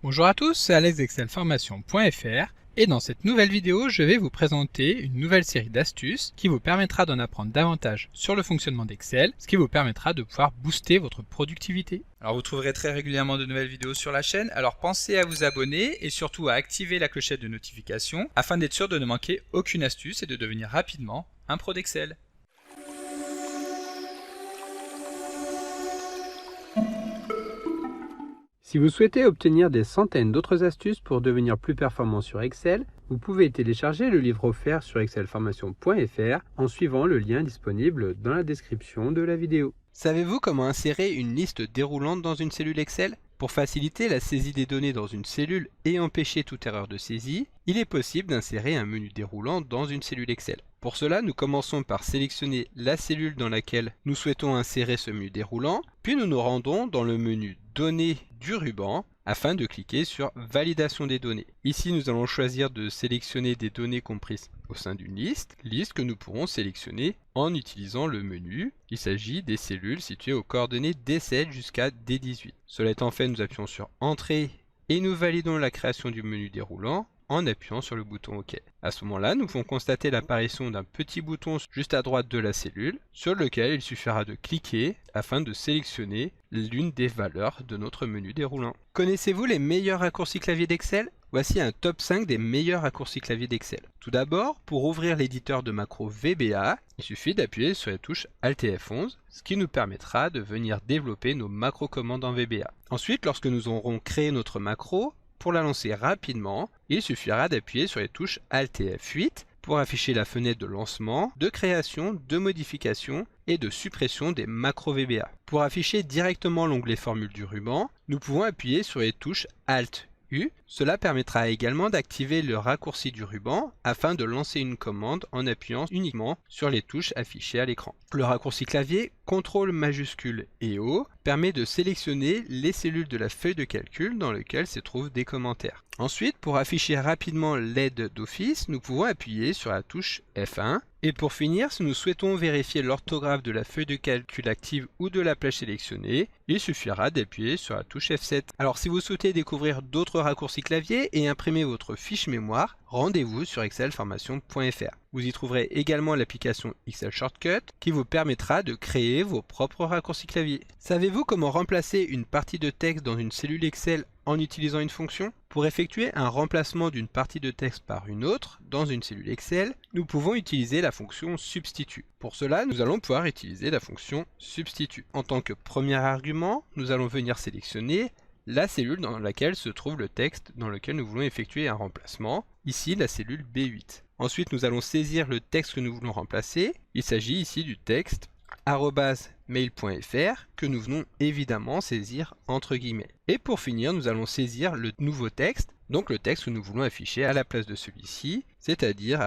Bonjour à tous, c'est Alex d'excelformation.fr et dans cette nouvelle vidéo, je vais vous présenter une nouvelle série d'astuces qui vous permettra d'en apprendre davantage sur le fonctionnement d'Excel, ce qui vous permettra de pouvoir booster votre productivité. Alors vous trouverez très régulièrement de nouvelles vidéos sur la chaîne, alors pensez à vous abonner et surtout à activer la clochette de notification afin d'être sûr de ne manquer aucune astuce et de devenir rapidement un pro d'Excel. Si vous souhaitez obtenir des centaines d'autres astuces pour devenir plus performant sur Excel, vous pouvez télécharger le livre offert sur excelformation.fr en suivant le lien disponible dans la description de la vidéo. Savez-vous comment insérer une liste déroulante dans une cellule Excel? Pour faciliter la saisie des données dans une cellule et empêcher toute erreur de saisie, il est possible d'insérer un menu déroulant dans une cellule Excel. Pour cela, nous commençons par sélectionner la cellule dans laquelle nous souhaitons insérer ce menu déroulant, puis nous nous rendons dans le menu Données du ruban afin de cliquer sur Validation des données. Ici, nous allons choisir de sélectionner des données comprises au sein d'une liste que nous pourrons sélectionner en utilisant le menu. Il s'agit des cellules situées aux coordonnées D7 jusqu'à D18. Cela étant fait, nous appuyons sur Entrée et nous validons la création du menu déroulant en appuyant sur le bouton OK. À ce moment-là, nous pouvons constater l'apparition d'un petit bouton juste à droite de la cellule sur lequel il suffira de cliquer afin de sélectionner l'une des valeurs de notre menu déroulant. Connaissez-vous les meilleurs raccourcis clavier d'Excel? Voici un top 5 des meilleurs raccourcis clavier d'Excel. Tout d'abord, pour ouvrir l'éditeur de macros VBA, il suffit d'appuyer sur la touche Alt F11, ce qui nous permettra de venir développer nos macros commandes en VBA. Ensuite, lorsque nous aurons créé notre macro, pour la lancer rapidement, il suffira d'appuyer sur les touches Alt et F8 pour afficher la fenêtre de lancement, de création, de modification et de suppression des macros VBA. Pour afficher directement l'onglet Formule du ruban, nous pouvons appuyer sur les touches Alt U. Cela permettra également d'activer le raccourci du ruban afin de lancer une commande en appuyant uniquement sur les touches affichées à l'écran. Le raccourci clavier CTRL majuscule et O permet de sélectionner les cellules de la feuille de calcul dans lesquelles se trouvent des commentaires. Ensuite, pour afficher rapidement l'aide d'office, nous pouvons appuyer sur la touche F1. Et pour finir, si nous souhaitons vérifier l'orthographe de la feuille de calcul active ou de la plage sélectionnée, il suffira d'appuyer sur la touche F7. Alors si vous souhaitez découvrir d'autres raccourcis clavier et imprimer votre fiche mémoire, rendez-vous sur excelformation.fr. Vous y trouverez également l'application Excel Shortcut qui vous permettra de créer vos propres raccourcis clavier. Savez-vous comment remplacer une partie de texte dans une cellule Excel en utilisant une fonction? Pour effectuer un remplacement d'une partie de texte par une autre dans une cellule Excel, nous pouvons utiliser la fonction substitut. Pour cela, nous allons pouvoir utiliser la fonction substitut. En tant que premier argument, nous allons venir sélectionner la cellule dans laquelle se trouve le texte dans lequel nous voulons effectuer un remplacement, ici la cellule B8. Ensuite, nous allons saisir le texte que nous voulons remplacer. Il s'agit ici du texte @mail.fr que nous venons évidemment saisir entre guillemets. Et pour finir, nous allons saisir le nouveau texte, donc le texte que nous voulons afficher à la place de celui-ci, c'est-à-dire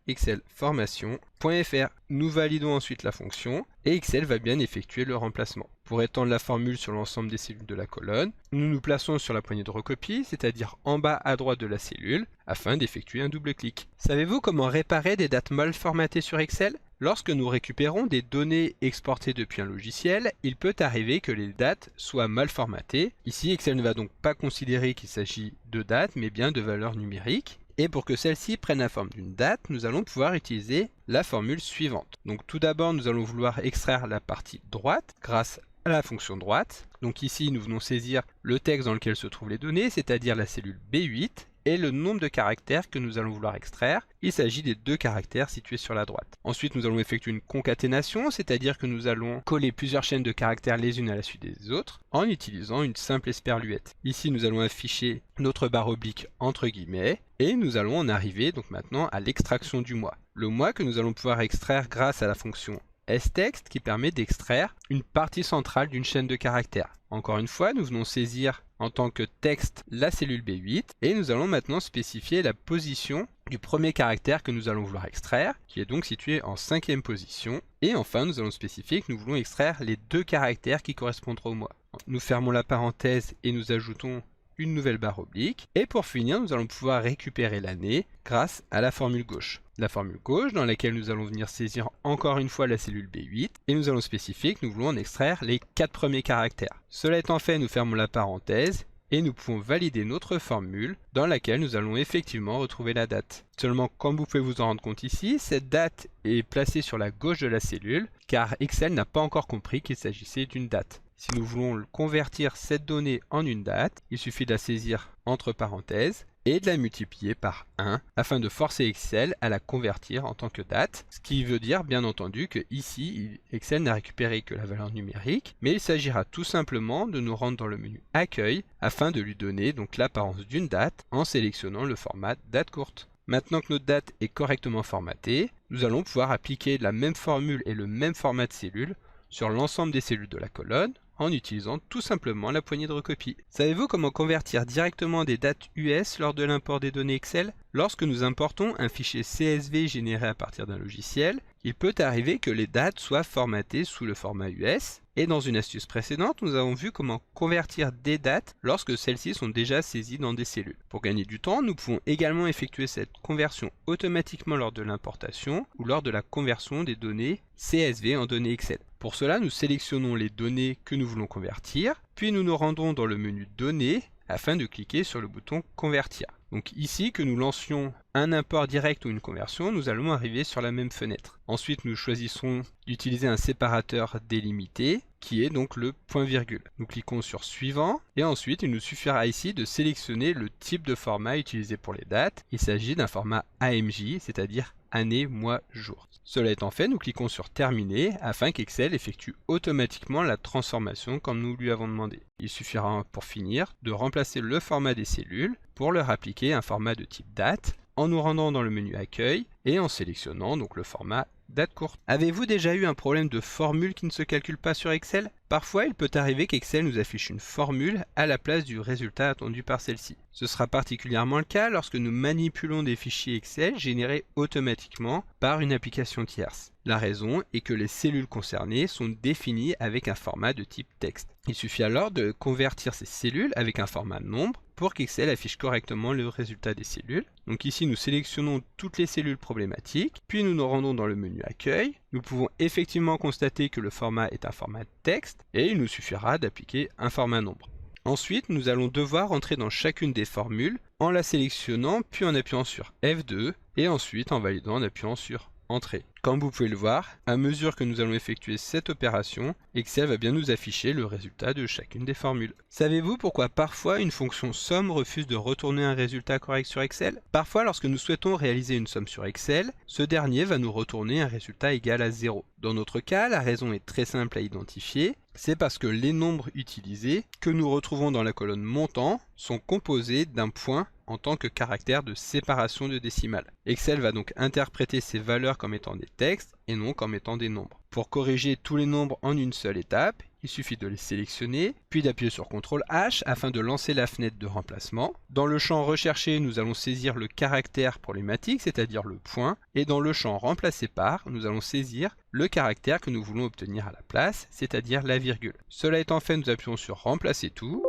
@excelformation.fr. Nous validons ensuite la fonction et Excel va bien effectuer le remplacement. Pour étendre la formule sur l'ensemble des cellules de la colonne, nous nous plaçons sur la poignée de recopie, c'est-à-dire en bas à droite de la cellule, afin d'effectuer un double clic. Savez-vous comment réparer des dates mal formatées sur Excel? Lorsque nous récupérons des données exportées depuis un logiciel, il peut arriver que les dates soient mal formatées. Ici, Excel ne va donc pas considérer qu'il s'agit de dates, mais bien de valeurs numériques. Et pour que celle-ci prenne la forme d'une date, nous allons pouvoir utiliser la formule suivante. Donc tout d'abord, nous allons vouloir extraire la partie droite grâce à la fonction droite. Donc ici, nous venons saisir le texte dans lequel se trouvent les données, c'est-à-dire la cellule B8, et le nombre de caractères que nous allons vouloir extraire. Il s'agit des 2 caractères situés sur la droite. Ensuite, nous allons effectuer une concaténation, c'est-à-dire que nous allons coller plusieurs chaînes de caractères les unes à la suite des autres en utilisant une simple esperluette. Ici, nous allons afficher notre barre oblique entre guillemets et nous allons en arriver donc maintenant à l'extraction du mois. Le mois que nous allons pouvoir extraire grâce à la fonction stext qui permet d'extraire une partie centrale d'une chaîne de caractères. Encore une fois, nous venons saisir en tant que texte la cellule B8 et nous allons maintenant spécifier la position du premier caractère que nous allons vouloir extraire, qui est donc situé en 5e position. Et enfin, nous allons spécifier que nous voulons extraire les 2 caractères qui correspondront au mois. Nous fermons la parenthèse et nous ajoutons une nouvelle barre oblique. Et pour finir, nous allons pouvoir récupérer l'année grâce à la formule gauche. La formule gauche dans laquelle nous allons venir saisir encore une fois la cellule B8 et nous allons spécifier que nous voulons en extraire les 4 premiers caractères. Cela étant fait, nous fermons la parenthèse et nous pouvons valider notre formule dans laquelle nous allons effectivement retrouver la date. Seulement, comme vous pouvez vous en rendre compte ici, cette date est placée sur la gauche de la cellule car Excel n'a pas encore compris qu'il s'agissait d'une date. Si nous voulons convertir cette donnée en une date, il suffit de la saisir entre parenthèses et de la multiplier par 1 afin de forcer Excel à la convertir en tant que date, ce qui veut dire bien entendu que ici Excel n'a récupéré que la valeur numérique, mais il s'agira tout simplement de nous rendre dans le menu Accueil afin de lui donner donc l'apparence d'une date en sélectionnant le format date courte. Maintenant que notre date est correctement formatée, nous allons pouvoir appliquer la même formule et le même format de cellule sur l'ensemble des cellules de la colonne en utilisant tout simplement la poignée de recopie. Savez-vous comment convertir directement des dates US lors de l'import des données Excel? Lorsque nous importons un fichier CSV généré à partir d'un logiciel, il peut arriver que les dates soient formatées sous le format US, et dans une astuce précédente, nous avons vu comment convertir des dates lorsque celles-ci sont déjà saisies dans des cellules. Pour gagner du temps, nous pouvons également effectuer cette conversion automatiquement lors de l'importation ou lors de la conversion des données CSV en données Excel. Pour cela, nous sélectionnons les données que nous voulons convertir, puis nous nous rendons dans le menu Données afin de cliquer sur le bouton Convertir. Donc ici, que nous lancions un import direct ou une conversion, nous allons arriver sur la même fenêtre. Ensuite, nous choisissons d'utiliser un séparateur délimité, qui est donc le point virgule. Nous cliquons sur Suivant, et ensuite il nous suffira ici de sélectionner le type de format utilisé pour les dates. Il s'agit d'un format AMJ, c'est-à-dire année, mois, jour. Cela étant fait, nous cliquons sur Terminer afin qu'Excel effectue automatiquement la transformation comme nous lui avons demandé. Il suffira pour finir de remplacer le format des cellules pour leur appliquer un format de type date en nous rendant dans le menu Accueil et en sélectionnant donc le format date courte. Avez-vous déjà eu un problème de formule qui ne se calcule pas sur Excel? Parfois, il peut arriver qu'Excel nous affiche une formule à la place du résultat attendu par celle-ci. Ce sera particulièrement le cas lorsque nous manipulons des fichiers Excel générés automatiquement par une application tierce. La raison est que les cellules concernées sont définies avec un format de type texte. Il suffit alors de convertir ces cellules avec un format nombre pour qu'Excel affiche correctement le résultat des cellules. Donc ici, nous sélectionnons toutes les cellules problématiques, puis nous nous rendons dans le menu Accueil. Nous pouvons effectivement constater que le format est un format texte et il nous suffira d'appliquer un format nombre. Ensuite, nous allons devoir entrer dans chacune des formules en la sélectionnant, puis en appuyant sur F2 et ensuite en validant en appuyant sur Entrée. Comme vous pouvez le voir, à mesure que nous allons effectuer cette opération, Excel va bien nous afficher le résultat de chacune des formules. Savez-vous pourquoi parfois une fonction somme refuse de retourner un résultat correct sur Excel? Parfois, lorsque nous souhaitons réaliser une somme sur Excel, ce dernier va nous retourner un résultat égal à 0. Dans notre cas, la raison est très simple à identifier. C'est parce que les nombres utilisés, que nous retrouvons dans la colonne montant, sont composés d'un point en tant que caractère de séparation de décimales. Excel va donc interpréter ces valeurs comme étant des textes et non comme étant des nombres. Pour corriger tous les nombres en une seule étape, il suffit de les sélectionner, puis d'appuyer sur CTRL H afin de lancer la fenêtre de remplacement. Dans le champ recherché, nous allons saisir le caractère problématique, c'est-à-dire le point, et dans le champ remplacé par, nous allons saisir le caractère que nous voulons obtenir à la place, c'est-à-dire la virgule. Cela étant fait, nous appuyons sur Remplacer tout.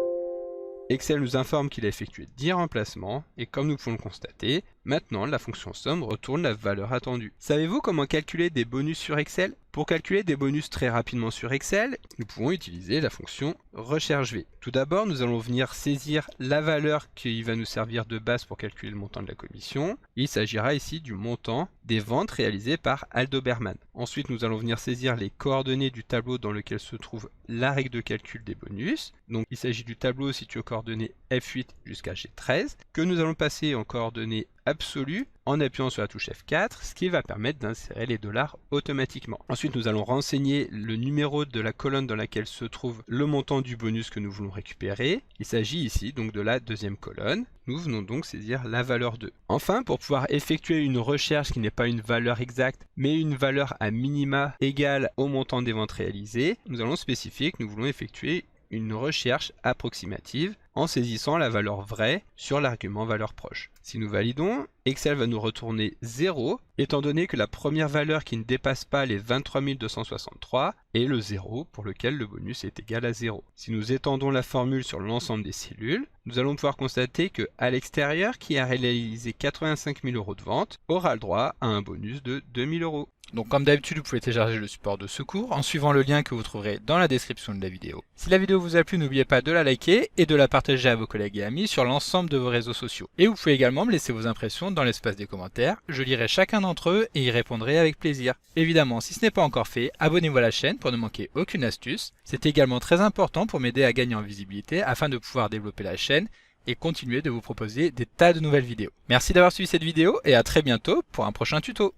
Excel nous informe qu'il a effectué 10 remplacements et comme nous pouvons le constater, maintenant la fonction somme retourne la valeur attendue. Savez-vous comment calculer des bonus sur Excel? Pour calculer des bonus très rapidement sur Excel, nous pouvons utiliser la fonction recherche-v. Tout d'abord, nous allons venir saisir la valeur qui va nous servir de base pour calculer le montant de la commission. Il s'agira ici du montant des ventes réalisées par Aldo Berman. Ensuite, nous allons venir saisir les coordonnées du tableau dans lequel se trouve la règle de calcul des bonus. Donc il s'agit du tableau situé aux coordonnées F8 jusqu'à G13, que nous allons passer en coordonnées absolues en appuyant sur la touche F4, ce qui va permettre d'insérer les dollars automatiquement. Ensuite, nous allons renseigner le numéro de la colonne dans laquelle se trouve le montant du bonus que nous voulons récupérer. Il s'agit ici donc de la deuxième colonne. Nous venons donc saisir la valeur 2. Enfin, pour pouvoir effectuer une recherche qui n'est pas une valeur exacte, mais une valeur à minima égale au montant des ventes réalisées, nous allons spécifier que nous voulons effectuer une recherche approximative en saisissant la valeur vraie sur l'argument valeur proche. Si nous validons, Excel va nous retourner 0, étant donné que la première valeur qui ne dépasse pas les 23 263 est le 0 pour lequel le bonus est égal à 0. Si nous étendons la formule sur l'ensemble des cellules, nous allons pouvoir constater que à l'extérieur, qui a réalisé 85 000 € de vente aura le droit à un bonus de 2 000 €. Donc comme d'habitude, vous pouvez télécharger le support de secours en suivant le lien que vous trouverez dans la description de la vidéo. Si la vidéo vous a plu, n'oubliez pas de la liker et de la partager partager à vos collègues et amis sur l'ensemble de vos réseaux sociaux. Et vous pouvez également me laisser vos impressions dans l'espace des commentaires, je lirai chacun d'entre eux et y répondrai avec plaisir. Évidemment, si ce n'est pas encore fait, abonnez-vous à la chaîne pour ne manquer aucune astuce. C'est également très important pour m'aider à gagner en visibilité afin de pouvoir développer la chaîne et continuer de vous proposer des tas de nouvelles vidéos. Merci d'avoir suivi cette vidéo et à très bientôt pour un prochain tuto.